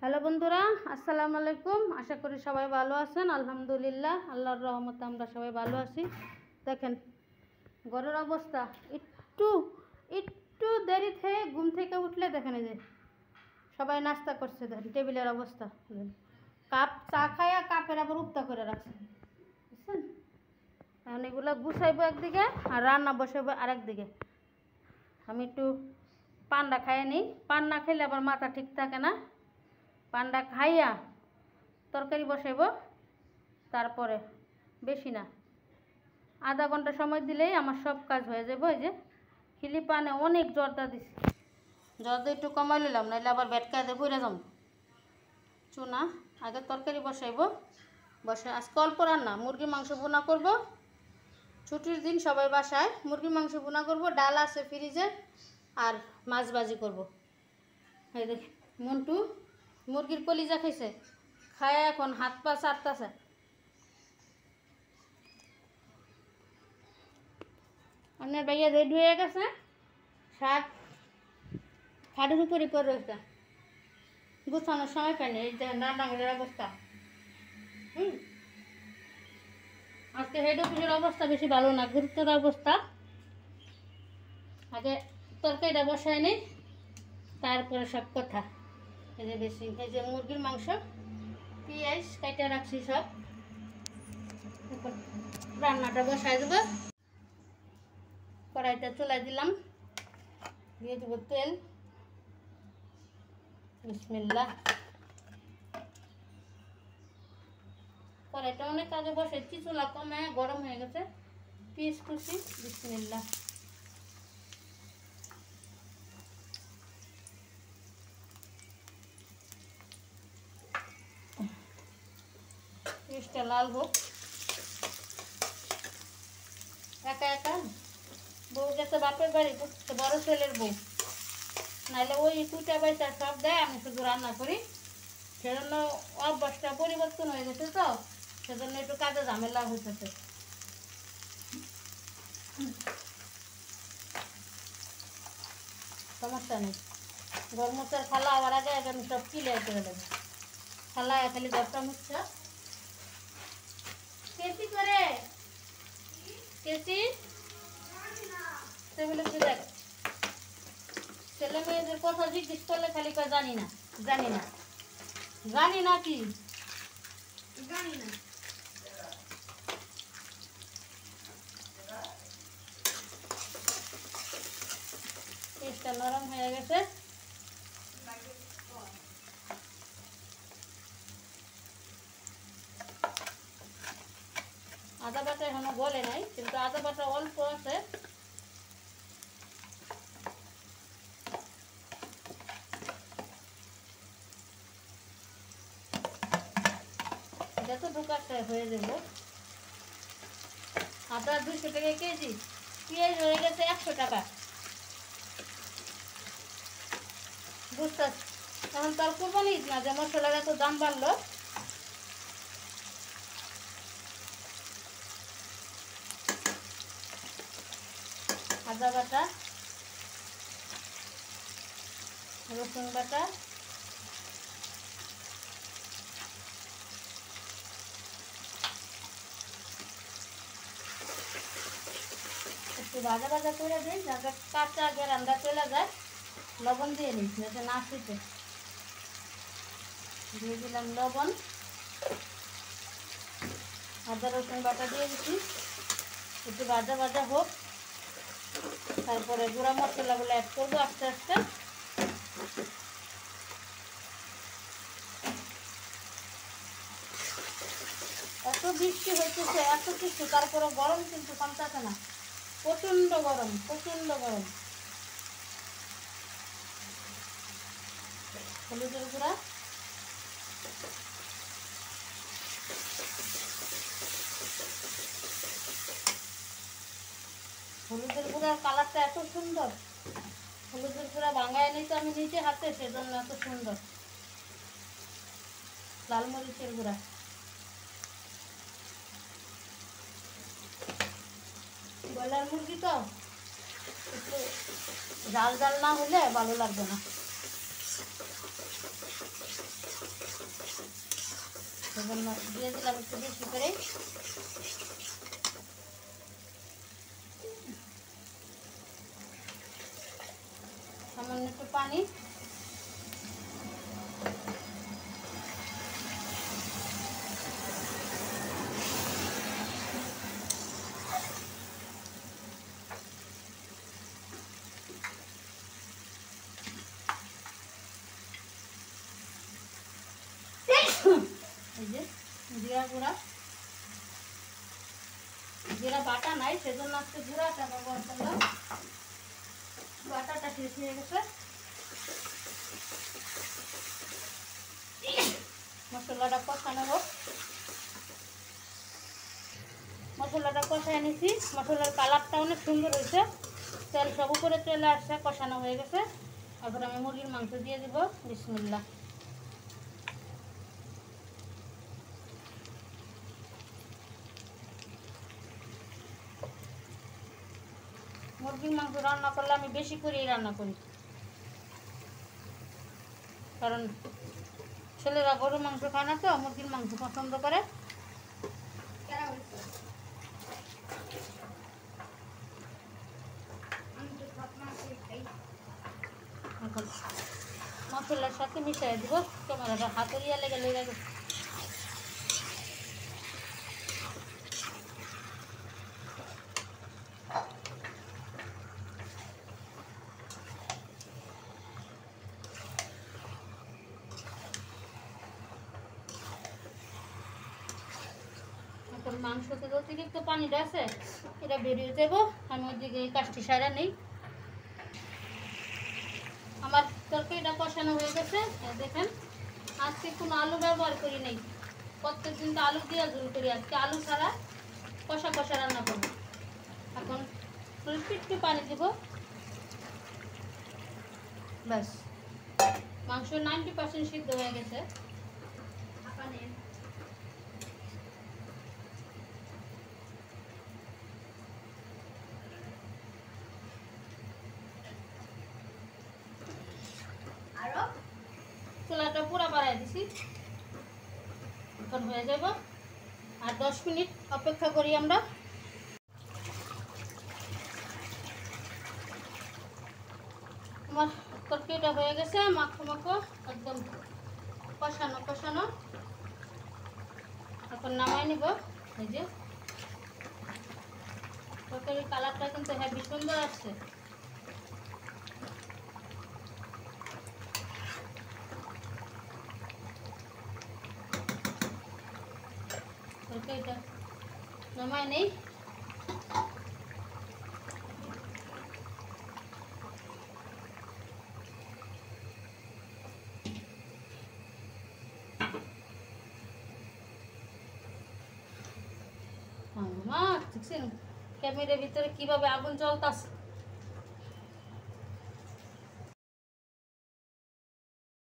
Hello বন্ধুরা, আসসালামু আলাইকুম। আশা করি সবাই ভালো আছেন। আলহামদুলিল্লাহ, আল্লাহর রহমতে আমরা সবাই ভালো আছি। দেখেন ঘরের অবস্থা, একটু একটু দেরিতে ঘুম থেকে উঠলে দেখেন এই যে সবাই নাস্তা করছে। দেখেন টেবিলের অবস্থা, কাপ চা খায়া কাপের আবার উপতা করে রাখছে, বুঝছেন? এখন এগুলো গুছাইবো একদিকে আর রান্না বসাইবো আরেকদিকে। আমি একটু পান্ডা খাইয়ে নিই, পান না খেলে আবার মাথা ঠিক থাকে না। পান্ডা খাইয়া তরকারি বসাইব, তারপরে বেশি না, আধা ঘন্টা সময় দিলেই আমার সব কাজ হয়ে যাবে। ওই যে খিলি পানে অনেক জর্দা দিছি, জর্দা একটু কমাই নিলাম, নাহলে আবার ভেটকায় দিয়ে পড়ে যাম। চুনা আগে তরকারি বসাইব, বসে আজকে অল্প রান্না, মুরগির মাংস ভুনা করব। ছুটির দিন সবাই বাসায়, মুরগির মাংস ভুনা করব, ডাল আছে ফ্রিজে, আর মাছ ভাজি করব। এই দেখ মন্টু মুরগির কলিজা খাইছে, খায় এখন হাত পা চাটতাছে। আপনার ভাইয়া রেডি হয়ে গেছে, শার্ট খাটের উপরই পরে রয়েছে, গুছানোর সময় পাইনি। এই যে রান্নাঘরের অবস্থা, আজকে হেড অফিসের অবস্থা বেশি ভালো না, গুরুত্বের অবস্থা। আগে তরকারিটা বসায় নেই, তারপরে সব কথা। এই যে বেশি, এই যে মুরগির মাংস, পেঁয়াজ কাটা রাখছি সব, রান্নাটা বসায় দেবো। কড়াইটা চলাই দিলাম, দিয়ে দেবো তেল। বিসমিল্লাহ। কড়াইটা অনেক আগে বসাইছি, চুলা কমে গরম হয়ে গেছে। পিস কুচি, বিসমিল্লাহ। পিসটা লাল হোক। একা একা বউ গেছে বাপের বাড়ি, বড় ছেলের বউ, নাহলে ওই কুটা বাইটা সব দেয়, আমি শুধু রান্না করি। সেজন্য অভ্যাসটা পরিবর্তন হয়ে গেছে, তো সেজন্য একটু কাজে ঝামেলা হইতেছে। সমস্যা নেই, গরমচার খালা হওয়ার আগে আগে আমি সব ক্লিয়ার করে দেবো। খালা খালি দরটা মুচ্ছা কেসি করে, কেসি সেগুলো কি দেখ, ছেলে মেয়েদের কথা জিজ্ঞেস করলে খালি কয় জানি না, জানি না, জানি না, কি জানি না। পেঁয়াজটা নরম হয়ে গেছে, আদা বাটা এখনো গলে নাই, কিন্তু আদা বাটা অল্প আছে। এটা তো ঢুকাতে হয়ে যাব। আদা 200 টাকা কেজি, পেঁয়াজ হয়ে গেছে 100 টাকা। বুঝতে এখন তার কোরবানি ঈদ না যে মশলার এত দাম বাড়লো। আদা বাটা, রসুন বাটা, একটু ভাজা ভাজা করে দিই, যাতে কাঁচা গেরানটা চলে যায়। লবণ দিয়ে নিই যাতে না শুইতে, দিয়ে দিলাম লবণ। আদা রসুন বাটা দিয়ে দিচ্ছি, একটু ভাজা ভাজা হোক, তারপরে গুঁড়া মশলাগুলো অ্যাড করবো আস্তে আস্তে। এত বৃষ্টি হইতেছে, এত কিছু, তারপরে গরম কিন্তু কমতেছে না, প্রচণ্ড গরম, প্রচণ্ড গরম। হলুদের গুঁড়া, হলুদের গুঁড়ার কালারটা এত সুন্দর, হলুদের গুঁড়া ভাঙায় নিতে আমি নিজে হাতে, সেজন্য এত সুন্দর। লাল মরিচের গুঁড়া, ব্রয়লার মুরগি তো একটু জাল জাল না হলে ভালো লাগবে না। সেজন্য দিয়ে দিলাম একটু বেশি করে। সামান্য একটু পানি। এই যে জিরা গুঁড়া, জিরা বাটা নাই সেজন্য আজকে গুঁড়াটা ব্যবহার করলাম। বাটাটা শেষ হয়ে গেছে। মশলাটা কষানো হোক। মশলাটা কষায় নিছি, মশলার কালারটা অনেক সুন্দর হয়েছে, তেল সব উপরে চলে আসছে, কষানো হয়ে গেছে। এখন আমি মুরগির মাংস দিয়ে দিব। বিসমিল্লাহ। মুরগির মাংস রান্না করলে আমি বেশি করেই রান্না করি, কারণ ছেলেরা গরুর মাংস খায় না, তো মুরগির মাংস পছন্দ করে। এখন মশলার সাথে মিশিয়ে দিব। ক্যামেরাটা হাতড়িয়া লেগে গেছে। এখন মাংসতে অতিরিক্ত পানিটা আছে, এটা বেরিয়ে যাব। আমি ওইদিকে কাজটি সারা নেই। আমার তরকারিটা কষানো হয়ে গেছে। দেখেন, আজকে কোনো আলু ব্যবহার করি নাই। প্রত্যেকদিন তো আলু দিয়ে ঝোল করি, আজকে আলু ছাড়া কষা কষা রান্না করবো। এখন একটু পানি দেব, ব্যাস। মাংস 90% সিদ্ধ হয়ে গেছে। চুলাটা পুরা বাড়াই দিছি, এখন হয়ে যাব। আর 10 মিনিট অপেক্ষা করি আমরা। আমার তরকারিটা হয়ে গেছে, মাখো মাখো একদম কষানো কষানো। এখন নামাই নিব। এই যে তরকারির কালারটা কিন্তু হেবি সুন্দর আসছে। তরকারিটা নামাই নেই। মা দেখছেন ক্যামেরার ভিতরে কিভাবে আগুন জ্বলতাছে।